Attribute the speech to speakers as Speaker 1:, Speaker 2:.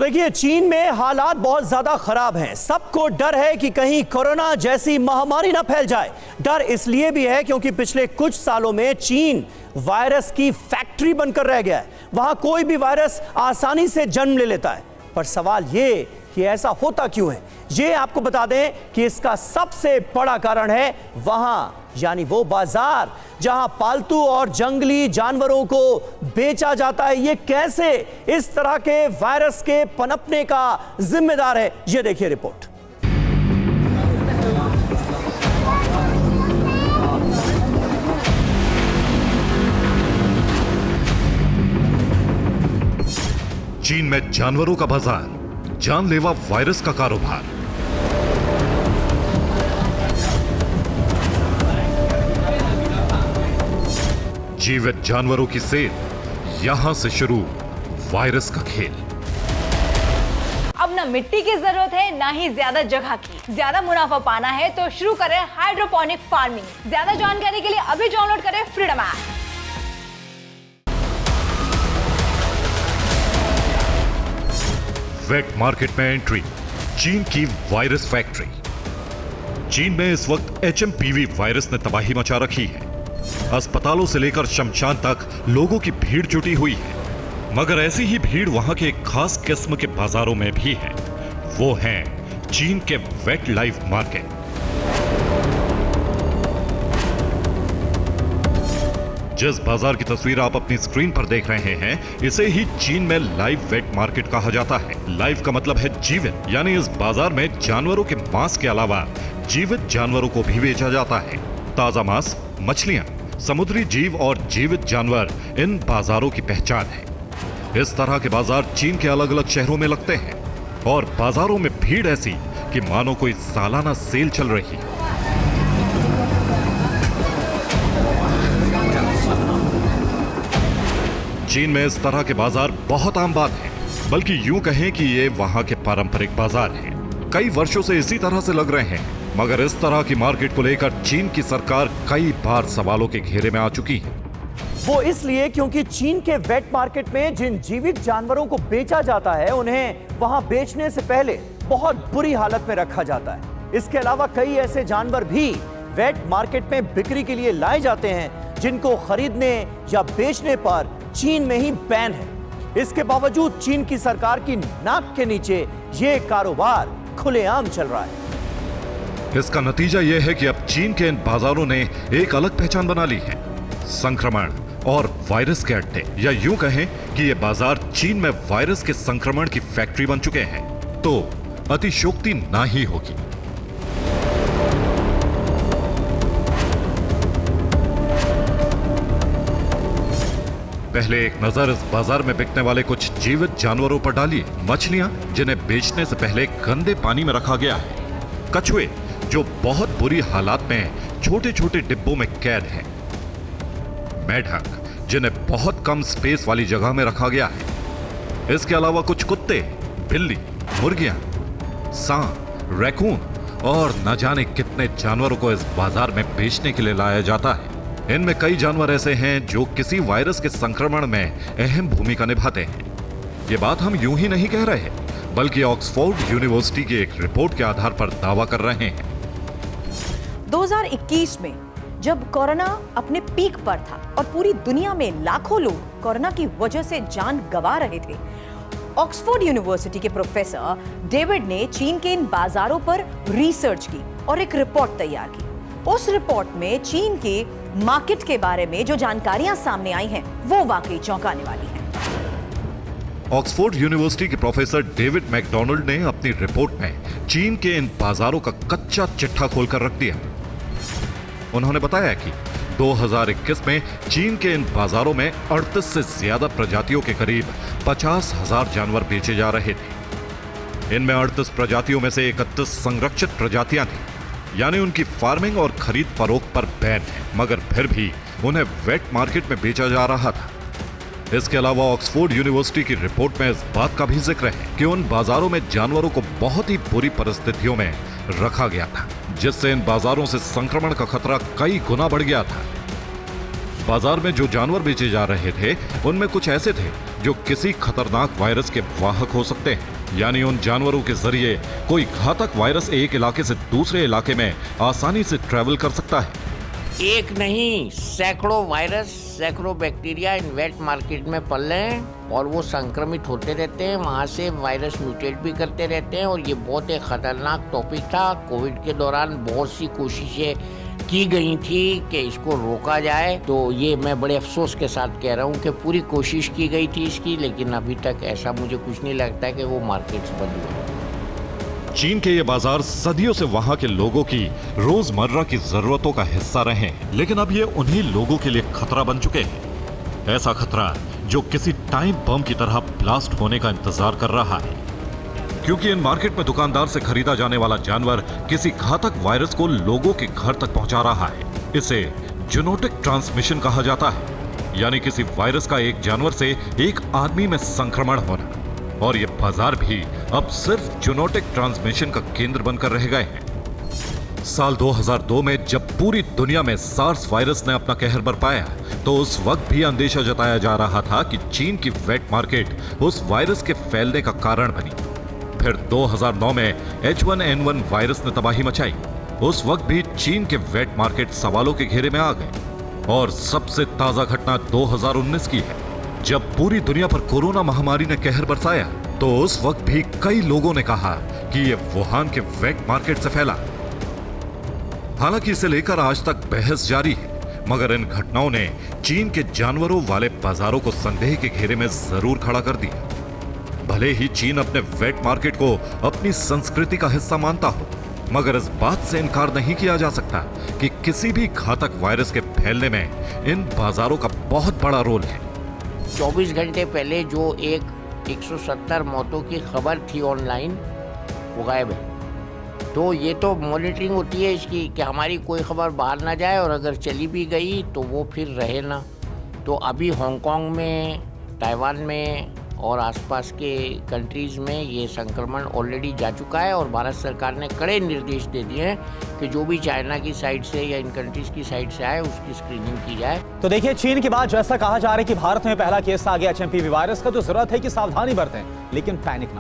Speaker 1: तो देखिए, चीन में हालात बहुत ज्यादा खराब हैं। सबको डर है कि कहीं कोरोना जैसी महामारी ना फैल जाए। डर इसलिए भी है क्योंकि पिछले कुछ सालों में चीन वायरस की फैक्ट्री बनकर रह गया है। वहां कोई भी वायरस आसानी से जन्म ले लेता है। पर सवाल ये कि ऐसा होता क्यों है, ये आपको बता दें कि इसका सबसे बड़ा कारण है वहां, यानी वो बाजार जहां पालतू और जंगली जानवरों को बेचा जाता है। ये कैसे इस तरह के वायरस के पनपने का जिम्मेदार है, ये देखिए रिपोर्ट।
Speaker 2: चीन में जानवरों का बाजार, जानलेवा वायरस का कारोबार। जीवित जानवरों की सेल, यहां से शुरू वायरस का खेल।
Speaker 3: अब ना मिट्टी की जरूरत है ना ही ज्यादा जगह की। ज्यादा मुनाफा पाना है तो शुरू करें हाइड्रोपोनिक फार्मिंग। ज्यादा जानकारी के लिए अभी डाउनलोड करें फ्रीडम ऐप।
Speaker 2: वेट मार्केट में एंट्री, चीन की वायरस फैक्ट्री। चीन में इस वक्त एचएमपीवी वायरस ने तबाही मचा रखी है। अस्पतालों से लेकर शमशान तक लोगों की भीड़ जुटी हुई है। मगर ऐसी ही भीड़ वहां के एक खास किस्म के बाजारों में भी है। वो है चीन के वेट लाइफ मार्केट। जिस बाजार की तस्वीर आप अपनी स्क्रीन पर देख रहे हैं, इसे ही चीन में लाइव वेट मार्केट कहा जाता है। लाइव का मतलब है जीवित, यानी इस बाजार में जानवरों के मांस के अलावा जीवित जानवरों को भी बेचा जाता है। ताजा मांस, मछलियां, समुद्री जीव और जीवित जानवर इन बाजारों की पहचान है। इस तरह के बाजार चीन के अलग अलग शहरों में लगते हैं और बाजारों में भीड़ ऐसी कि मानो कोई सालाना सेल चल रही है। चीन में इस तरह के बाजार बहुत आम बात है, बल्कि यूं कहें कि ये वहां के पारंपरिक बाजार हैं। कई वर्षों से इसी तरह से लग रहे हैं। मगर इस तरह की मार्केट को लेकर चीन की सरकार कई बार सवालों के घेरे में आ चुकी है।
Speaker 1: वो इसलिए क्योंकि चीन के वेट मार्केट में जिन जीवित जानवरों को बेचा जाता है, उन्हें वहां बेचने से पहले बहुत बुरी हालत में रखा जाता है। इसके अलावा कई ऐसे जानवर भी वेट मार्केट में बिक्री के लिए लाए जाते हैं जिनको खरीदने या बेचने पर चीन में ही बैन है। इसके बावजूद चीन की सरकार की नाक के नीचे यह कारोबार खुलेआम चल रहा है।
Speaker 2: इसका नतीजा यह है कि अब चीन के इन बाजारों ने एक अलग पहचान बना ली है, संक्रमण और वायरस के अड्डे। या यूं कहें कि ये बाजार चीन में वायरस के संक्रमण की फैक्ट्री बन चुके हैं, तो अतिशयोक्ति ना ही होगी। पहले एक नजर इस बाजार में बिकने वाले कुछ जीवित जानवरों पर डालिए। मछलियां जिन्हें बेचने से पहले गंदे पानी में रखा गया है, कछुए जो बहुत बुरी हालात में छोटे छोटे डिब्बों में कैद हैं, मेढक जिन्हें बहुत कम स्पेस वाली जगह में रखा गया है। इसके अलावा कुछ कुत्ते, बिल्ली, मुर्गियां, सांप, रैकून और न जाने कितने जानवरों को इस बाजार में बेचने के लिए लाया जाता है। इनमें कई जानवर ऐसे हैं जो किसी वायरस के संक्रमण में अहम भूमिका निभाते हैं। ये बात हम यूं ही नहीं कह रहे, बल्कि ऑक्सफोर्ड यूनिवर्सिटी की एक रिपोर्ट के आधार पर दावा कर रहे हैं।
Speaker 3: 2021 में जब कोरोना अपने पीक पर था और पूरी दुनिया में लाखों लोग कोरोना की वजह से जान गंवा रहे थे, ऑक्सफोर्ड यूनिवर्सिटी के प्रोफेसर डेविड ने चीन के इन बाजारों पर रिसर्च की और एक रिपोर्ट तैयार की। उस रिपोर्ट में चीन के मार्केट के बारे में जो जानकारियां सामने आई हैं, वो वाकई चौंकाने वाली हैं।
Speaker 2: ऑक्सफोर्ड यूनिवर्सिटी के प्रोफेसर डेविड मैकडोनाल्ड ने अपनी रिपोर्ट में चीन के इन बाजारों का कच्चा चिट्ठा खोलकर रख दिया। उन्होंने बताया कि 2021 में चीन के इन बाजारों में 38 से ज्यादा प्रजातियों के करीब 50,000 जानवर बेचे जा रहे थे। इनमें 38 प्रजातियों में से 31 संरक्षित प्रजातियां थी, यानी उनकी फार्मिंग और खरीद फरोख्त पर बैन है, मगर फिर भी उन्हें वेट मार्केट में बेचा जा रहा था। इसके अलावा ऑक्सफोर्ड यूनिवर्सिटी की रिपोर्ट में इस बात का भी जिक्र है कि उन बाजारों में जानवरों को बहुत ही बुरी परिस्थितियों में रखा गया था, जिससे इन बाजारों से संक्रमण का खतरा कई गुना बढ़ गया था। बाजार में जो जानवर बेचे जा रहे थे, उनमें कुछ ऐसे थे जो किसी खतरनाक वायरस के वाहक हो सकते हैं। यानी उन जानवरों के जरिए कोई घातक वायरस एक इलाके से दूसरे इलाके में आसानी से ट्रैवल कर सकता है।
Speaker 4: एक नहीं, सैकड़ों वायरस, सैकड़ों बैक्टीरिया इन वेट मार्केट में पल रहे हैं और वो संक्रमित होते रहते हैं। वहाँ से वायरस म्यूटेट भी करते रहते हैं और ये बहुत एक खतरनाक टॉपिक था। कोविड के दौरान बहुत सी कोशिशें की गई थी कि इसको रोका जाए, तो ये मैं बड़े अफसोस के साथ कह रहा हूँ कि पूरी कोशिश की गई थी इसकी, लेकिन अभी तक ऐसा मुझे कुछ नहीं लगता कि वो मार्केट्स बंद हुए।
Speaker 2: चीन के ये बाजार सदियों से वहां के लोगों की रोजमर्रा की जरूरतों का हिस्सा रहे हैं, लेकिन अब ये उन्हीं लोगों के लिए खतरा बन चुके हैं। ऐसा खतरा जो किसी टाइम बम की तरह ब्लास्ट होने का इंतजार कर रहा है, क्योंकि इन मार्केट में दुकानदार से खरीदा जाने वाला जानवर किसी घातक वायरस को लोगों के घर तक पहुंचा रहा है। इसे जूनोटिक ट्रांसमिशन कहा जाता है, यानी किसी वायरस का एक जानवर से एक आदमी में संक्रमण होना। और ये बाजार भी अब सिर्फ जूनोटिक ट्रांसमिशन का केंद्र बनकर रह गए हैं। साल 2002 में जब पूरी दुनिया में सार्स वायरस ने अपना कहर बरपाया, तो उस वक्त भी अंदेशा जताया जा रहा था कि चीन की वेट मार्केट उस वायरस के फैलने का कारण बनी। फिर 2009 में H1N1 वायरस ने तबाही मचाई। उस वक्त भी चीन के वेट मार्केट सवालों के घेरे में आ गए। और सबसे ताजा घटना 2019 की है, जब पूरी दुनिया पर कोरोना महामारी ने कहर बरसाया। तो उस वक्त भी कई लोगों ने कहा कि ये वुहान के वेट मार्केट से फैला। हालांकि इसे लेकर आज तक बहस जारी है, मगर इन घटनाओं ने चीन के जानवरों वाले बाजारों को संदेह के घेरे में जरूर खड़ा कर दिया। भले ही चीन अपने वेट मार्केट को अपनी संस्कृति का हिस्सा मानता हो, मगर इस बात से इनकार नहीं किया जा सकता कि किसी भी घातक वायरस के फैलने में इन बाजारों का बहुत बड़ा रोल है।
Speaker 4: 24 घंटे पहले जो 170 मौतों की खबर थी ऑनलाइन, वो गायब है। तो ये तो मॉनिटरिंग होती है इसकी कि हमारी कोई खबर बाहर ना जाए, और अगर चली भी गई तो वो फिर रहे ना। तो अभी हांगकांग में, ताइवान में और आसपास के कंट्रीज़ में ये संक्रमण ऑलरेडी जा चुका है, और भारत सरकार ने कड़े निर्देश दे दिए हैं कि जो भी चाइना की साइड से या इन कंट्रीज़ की साइड से आए उसकी स्क्रीनिंग की जाए।
Speaker 5: तो देखिए, चीन के बाद जैसा कहा जा रहा है कि भारत में पहला केस आ गया HMPV वायरस का, तो जरूरत है कि सावधानी बरतें, लेकिन पैनिक ना